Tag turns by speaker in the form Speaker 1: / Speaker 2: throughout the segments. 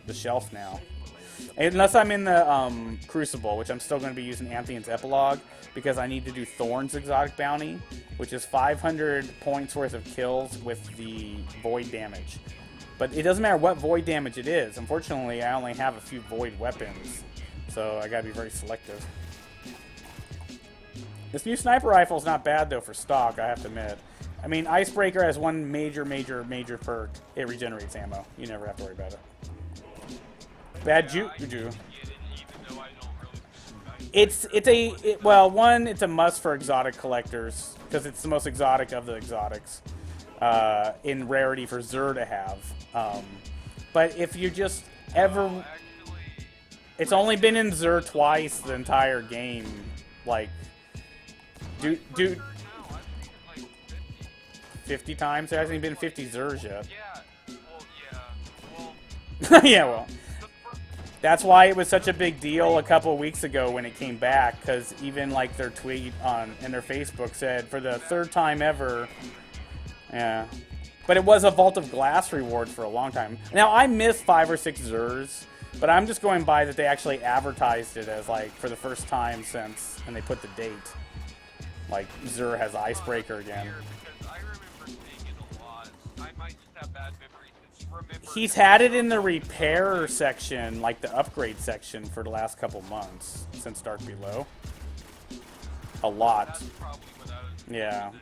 Speaker 1: the shelf now. Unless I'm in the Crucible, which I'm still going to be using Anthony's Epilogue, because I need to do Thorn's Exotic Bounty, which is 500 points worth of kills with the Void damage. But it doesn't matter what Void damage it is. Unfortunately, I only have a few Void weapons, so I gotta be very selective. This new sniper rifle is not bad, though, for stock, I have to admit. I mean, Icebreaker has one major perk. It regenerates ammo. You never have to worry about it. Bad JuJu. It's a must for exotic collectors because it's the most exotic of the exotics in rarity for Xur to have. But if you just ever, it's only been in Xur twice the entire game. Like, dude, 50 times. There hasn't even been 50 Xurs yet. Yeah, well. That's why it was such a big deal a couple weeks ago when it came back, because even like their tweet in their Facebook said for the third time ever. Yeah, but it was a Vault of Glass reward for a long time. Now I missed 5 or 6 Xurs, but I'm just going by that they actually advertised it as like for the first time since, and they put the date. Like Xur has Icebreaker again. He's had it in the repair section, like the upgrade section, for the last couple months since Dark Below. A lot. Yeah.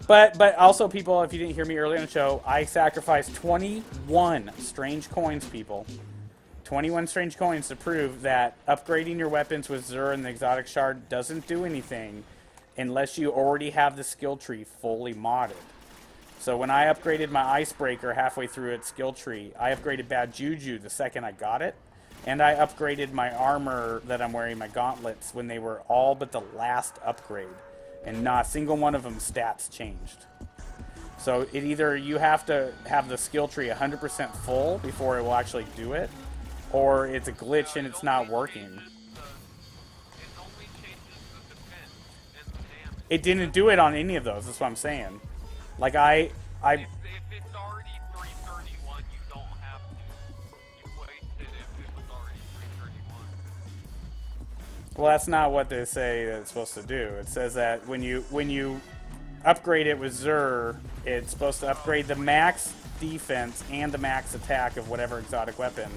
Speaker 1: But also, people, if you didn't hear me earlier in the show, I sacrificed 21 strange coins, people. 21 strange coins to prove that upgrading your weapons with Xur and the Exotic Shard doesn't do anything unless you already have the skill tree fully modded. So when I upgraded my Icebreaker halfway through its skill tree, I upgraded Bad JuJu the second I got it. And I upgraded my armor that I'm wearing, my gauntlets, when they were all but the last upgrade. And not a single one of them stats changed. So it either you have to have the skill tree 100% full before it will actually do it, or it's a glitch and it's not working. It didn't do it on any of those, that's what I'm saying. Like, if it's already 331, you don't have to. You wasted if it was already 331. Well, that's not what they say that it's supposed to do. It says that when you upgrade it with Xur, it's supposed to upgrade the max defense and the max attack of whatever exotic weapon.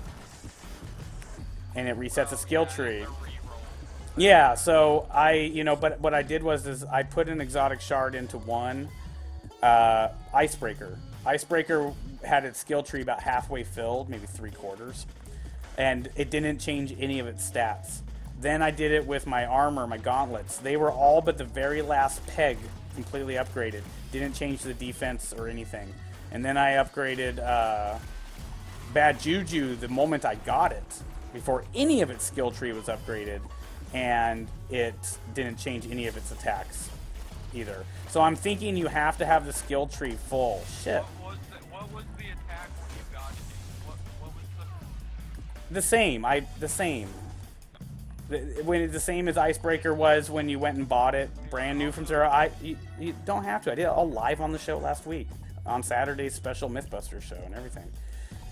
Speaker 1: And it resets a skill tree. Yeah, so but what I did was I put an exotic shard into one Icebreaker. Icebreaker had its skill tree about halfway filled, maybe 3/4, and it didn't change any of its stats. Then I did it with my armor, my gauntlets. They were all but the very last peg completely upgraded. Didn't change the defense or anything. And then I upgraded Bad JuJu the moment I got it, before any of its skill tree was upgraded, and it didn't change any of its attacks either. So I'm thinking you have to have the skill tree full. Shit. What was the attack when you got it? What was the same. The same. The same as Icebreaker was when you went and bought it, brand new from Xur. You don't have to. I did it all live on the show last week, on Saturday's special Mythbusters show and everything.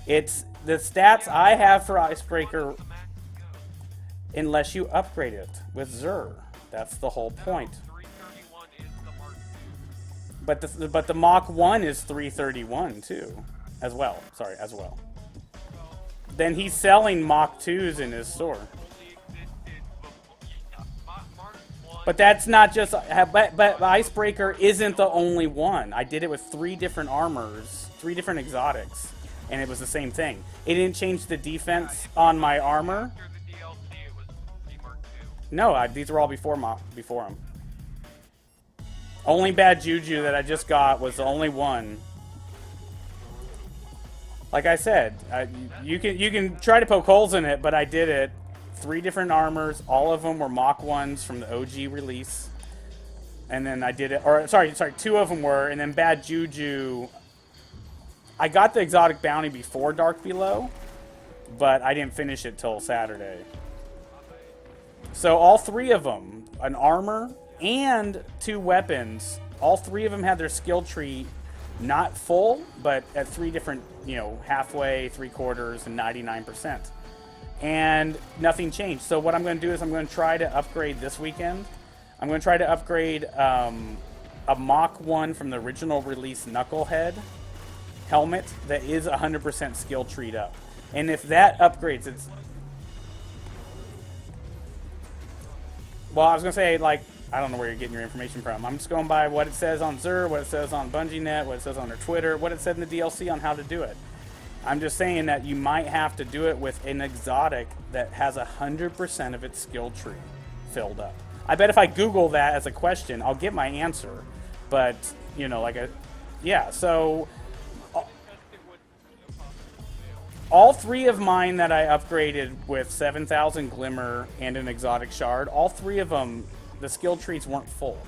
Speaker 1: It's the stats I have for Icebreaker, unless you upgrade it with Xur. That's the whole point. But the Mach 1 is 331 too, as well. Sorry, as well. Then he's selling Mach 2s in his store. But that's not just. But Icebreaker isn't the only one. I did it with 3 different armors, 3 different exotics, and it was the same thing. It didn't change the defense on my armor. No, these were all before him. Only Bad JuJu that I just got was the only one. Like I said, you can try to poke holes in it, but I did it. 3 different armors, all of them were Mach 1s from the OG release. And then I did it, or sorry, 2 of them were, and then Bad JuJu. I got the exotic bounty before Dark Below, but I didn't finish it till Saturday. So all 3 of them, an armor and 2 weapons, all 3 of them had their skill tree not full, but at 3 different, halfway, 3/4, and 99%. And nothing changed. So what I'm going to do is I'm going to try to upgrade this weekend. I'm going to try to upgrade a Mach 1 from the original release Knucklehead helmet that is 100% skill treed up. And if that upgrades, it's... Well, I was going to say, like, I don't know where you're getting your information from. I'm just going by what it says on Xur, what it says on BungieNet, what it says on their Twitter, what it said in the DLC on how to do it. I'm just saying that you might have to do it with an exotic that has 100% of its skill tree filled up. I bet if I Google that as a question, I'll get my answer. But, yeah, so... All 3 of mine that I upgraded with 7,000 Glimmer and an exotic shard, all 3 of them, the skill trees weren't full.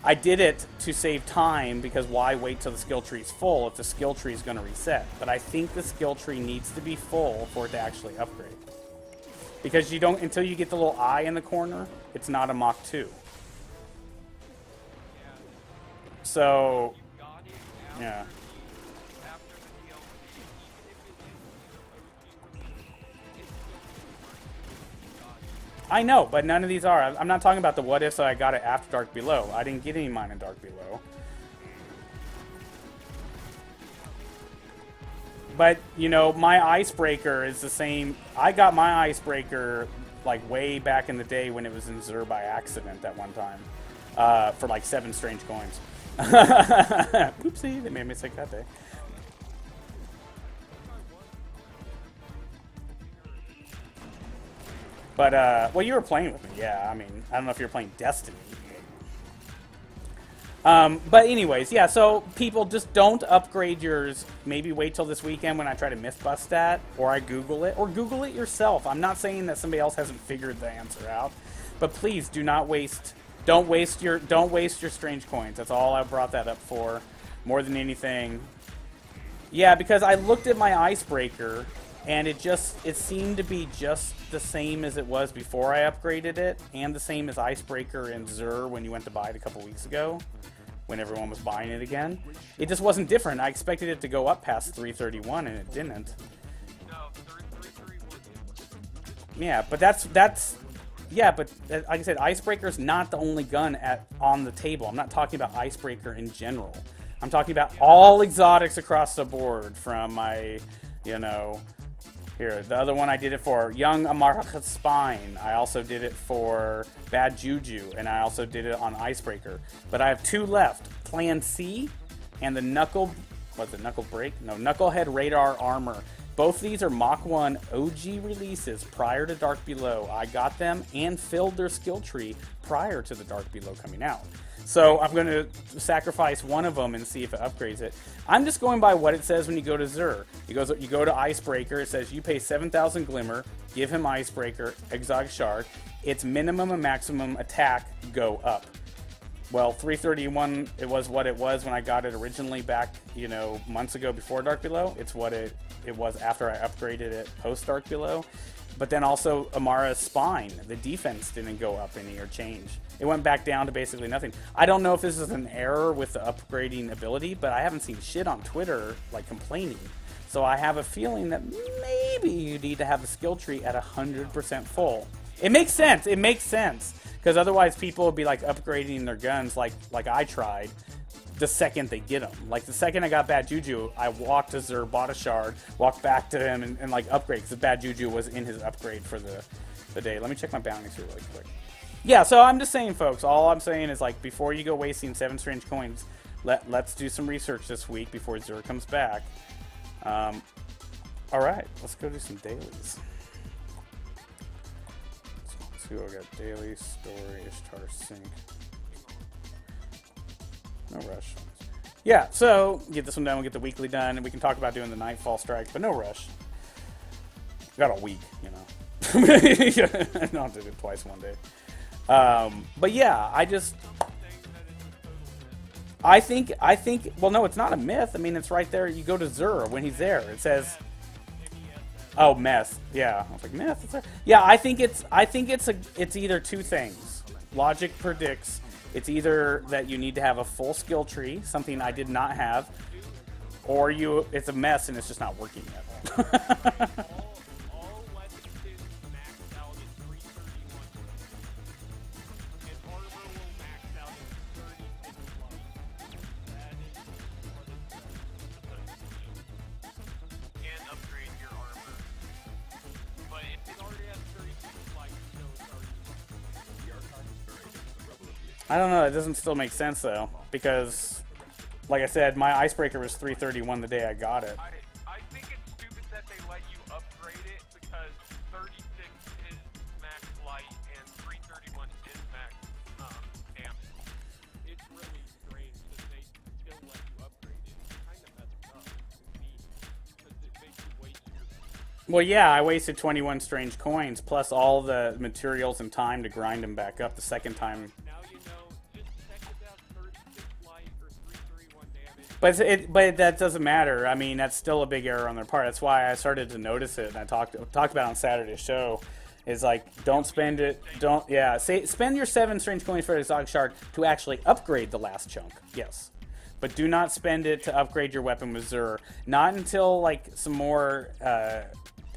Speaker 1: I did it to save time, because why wait till the skill tree's full if the skill tree is going to reset? But I think the skill tree needs to be full for it to actually upgrade. Because you don't, until you get the little eye in the corner, it's not a Mach 2. So, yeah. I know, but none of these are. I'm not talking about the what ifs that I got it after Dark Below. I didn't get any of mine in Dark Below. But, my icebreaker is the same. I got my icebreaker, like, way back in the day when it was in Xur by accident that one time. For, like, 7 strange coins. Oopsie, they made a mistake that day. But, well, you were playing with me, yeah. I mean, I don't know if you were playing Destiny. But anyways, yeah, so people just don't upgrade yours. Maybe wait till this weekend when I try to myth bust that, or I Google it, or Google it yourself. I'm not saying that somebody else hasn't figured the answer out, but please do not waste, don't waste your strange coins. That's all I brought that up for, more than anything. Yeah, because I looked at my icebreaker, and it seemed to be just the same as it was before I upgraded it, and the same as Icebreaker and Xur when you went to buy it a couple weeks ago, when everyone was buying it again. It just wasn't different. I expected it to go up past 331, and it didn't. Yeah, but yeah, but like I said, Icebreaker's not the only gun on the table. I'm not talking about Icebreaker in general. I'm talking about all exotics across the board, from my, here, the other one I did it for Young Amarach's Spine. I also did it for Bad JuJu, and I also did it on Icebreaker. But I have 2 left: Plan C and the Knucklehead Radar Armor. Both these are Mach 1 OG releases prior to Dark Below. I got them and filled their skill tree prior to the Dark Below coming out. So I'm going to sacrifice one of them and see if it upgrades it. I'm just going by what it says when you go to Xur. You go to Icebreaker. It says you pay 7,000 Glimmer, give him Icebreaker, Exotic Shard. Its minimum and maximum attack go up. Well, 331, it was what it was when I got it originally back, months ago before Dark Below. It's what it was after I upgraded it post Dark Below. But then also Amara's Spine, the defense didn't go up any or change. It went back down to basically nothing. I don't know if this is an error with the upgrading ability, but I haven't seen shit on Twitter like complaining. So I have a feeling that maybe you need to have the skill tree at 100% full. It makes sense. It makes sense. Because otherwise people would be like upgrading their guns like I tried the second they get them. Like the second I got Bad JuJu, I walked to Xur, bought a shard, walked back to him and like upgrade, because Bad JuJu was in his upgrade for the day. Let me check my bounties here really quick. Yeah, so I'm just saying, folks, all I'm saying is, like, before you go wasting 7 strange coins, let's do some research this week before Xur comes back. Alright, let's go do some dailies. Let's see what I got. Daily, story, Ishtar, sync. No rush. Yeah, so get this one done, we'll get the weekly done, and we can talk about doing the Nightfall strikes, but no rush. Got a week, I don't do it twice one day. But yeah, I think, well, no, it's not a myth. I mean, it's right there. You go to Xur when he's there. It says, oh, meth. Yeah. I was like, meth? Yeah, I think it's either 2 things. Logic predicts It's either that you need to have a full skill tree, something I did not have, or it's a mess and it's just not working yet.
Speaker 2: All weapons max out at 331, and armor will max out at 36 light. That is what it says. And upgrade your armor. But if it already has 36 light, so it's already
Speaker 1: I don't know, it doesn't still make sense though, because, like I said, my icebreaker was 331 the day I got it.
Speaker 2: I think it's stupid that they let you upgrade it because 36 is max light and 331 is max damage. It's really strange that they still let you upgrade it. It's kind of messed up to me because it makes you waste your...
Speaker 1: Well, yeah, I wasted 21 strange coins, plus all the materials and time to grind them back up the second time.
Speaker 2: Now you know, just check it out, 36 light or 331 damage.
Speaker 1: But that doesn't matter. I mean, that's still a big error on their part. That's why I started to notice it, and I talked about it on Saturday's show. Is like, don't spend it. Spend your 7 strange coins for exotic shard to actually upgrade the last chunk. Yes, but do not spend it to upgrade your weapon with Zur. Not until like some more.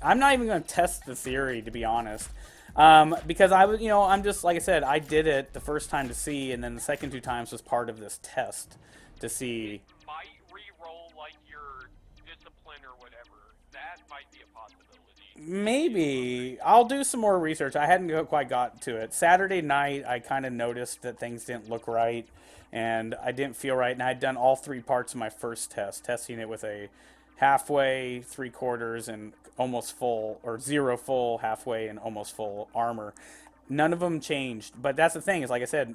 Speaker 1: I'm not even going to test the theory, to be honest. Because I was, I'm just, like I said, I did it the first time to see, and then the second 2 times was part of this test to see.
Speaker 2: It might re-roll like your discipline or whatever. That might be a possibility.
Speaker 1: Maybe. I'll do some more research. I hadn't quite got to it. Saturday night, I kind of noticed that things didn't look right, and I didn't feel right, and I had done all 3 parts of my first test, testing it with a halfway, 3/4, and almost full, or 0 full, halfway, and almost full armor. None of them changed, but that's the thing, is like I said,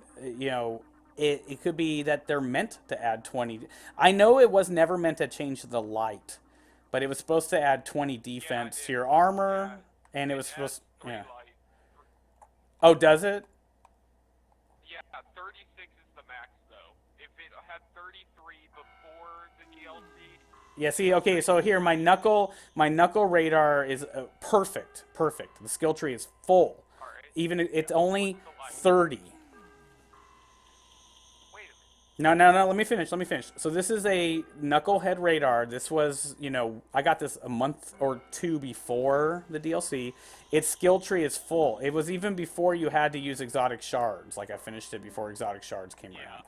Speaker 1: it could be that they're meant to add 20. I know it was never meant to change the light, but it was supposed to add 20 defense to your armor, and it was supposed to, yeah.
Speaker 2: Light.
Speaker 1: Oh, does it?
Speaker 2: Yeah, 36 is the max though. If it had 33 before the DLC.
Speaker 1: Yeah, see, okay, so here, my knuckle radar is perfect. The skill tree is full.
Speaker 2: All right.
Speaker 1: Even it's only 30.
Speaker 2: Wait a minute.
Speaker 1: No, let me finish. So this is a knucklehead radar. This was, I got this a month or 2 before the DLC. Its skill tree is full. It was even before you had to use exotic shards. Like, I finished it before exotic shards came around.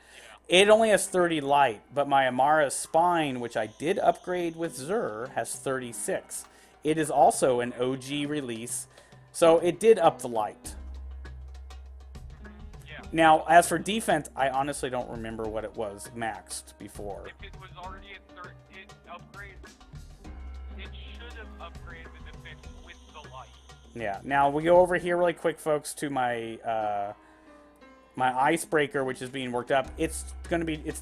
Speaker 1: It only has 30 light, but my Amara's spine, which I did upgrade with Zur, has 36. It is also an OG release, so it did up the light. Now, as for defense, I honestly don't remember what it was maxed before.
Speaker 2: If it was already at 30, it should have upgraded the defense with the light.
Speaker 1: Yeah. Now we go over here really quick, folks, to my my icebreaker, which is being worked up. It's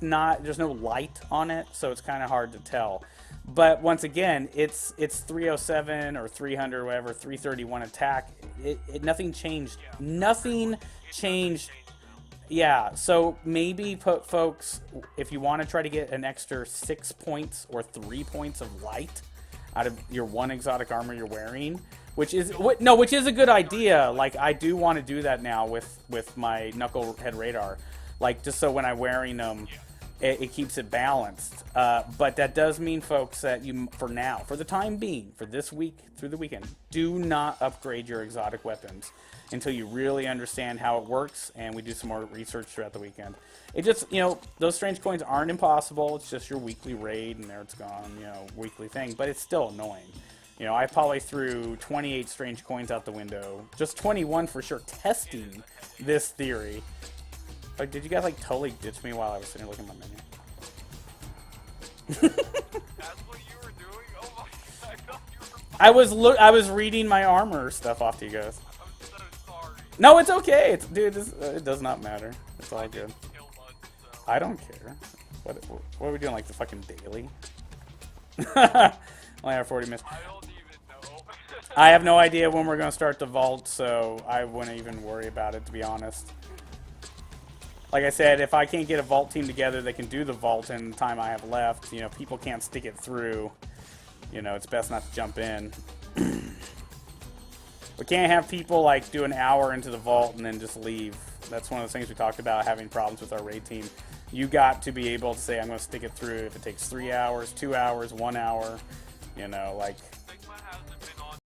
Speaker 1: not. There's no light on it, so it's kind of hard to tell. But once again, it's 307 or 300, whatever, 331 attack. Nothing changed.
Speaker 2: Yeah.
Speaker 1: Nothing changed. Yeah, so maybe, folks, if you want to try to get an extra 6 points or 3 points of light out of your 1 exotic armor you're wearing, which is a good idea. Like, I do want to do that now with my knucklehead radar, like, just so when I'm wearing them, it keeps it balanced. But that does mean, folks, that for the time being, for this week through the weekend, do not upgrade your exotic weapons until you really understand how it works, and we do some more research throughout the weekend. It just, those strange coins aren't impossible. It's just your weekly raid, and there it's gone, weekly thing. But it's still annoying. I probably threw 28 strange coins out the window. Just 21 for sure, testing this theory. Like, did you guys, totally ditch me while I was sitting here looking at my menu?
Speaker 2: That's what you were doing? Oh my god, I thought you were...
Speaker 1: I was reading my armor stuff off to you guys.
Speaker 2: I'm so sorry.
Speaker 1: No, it's okay. It does not matter. It's all good.
Speaker 2: Kill much, so.
Speaker 1: I don't care. What are we doing, like the fucking daily? Only have 40 minutes.
Speaker 2: I don't even know.
Speaker 1: I have no idea when we're going to start the vault, so I wouldn't even worry about it, to be honest. Like I said, if I can't get a vault team together that can do the vault in the time I have left, people can't stick it through. It's best not to jump in. We can't have people, do an hour into the vault and then just leave. That's one of those things we talked about, having problems with our raid team. You got to be able to say, I'm going to stick it through if it takes 3 hours, 2 hours, 1 hour. You know, like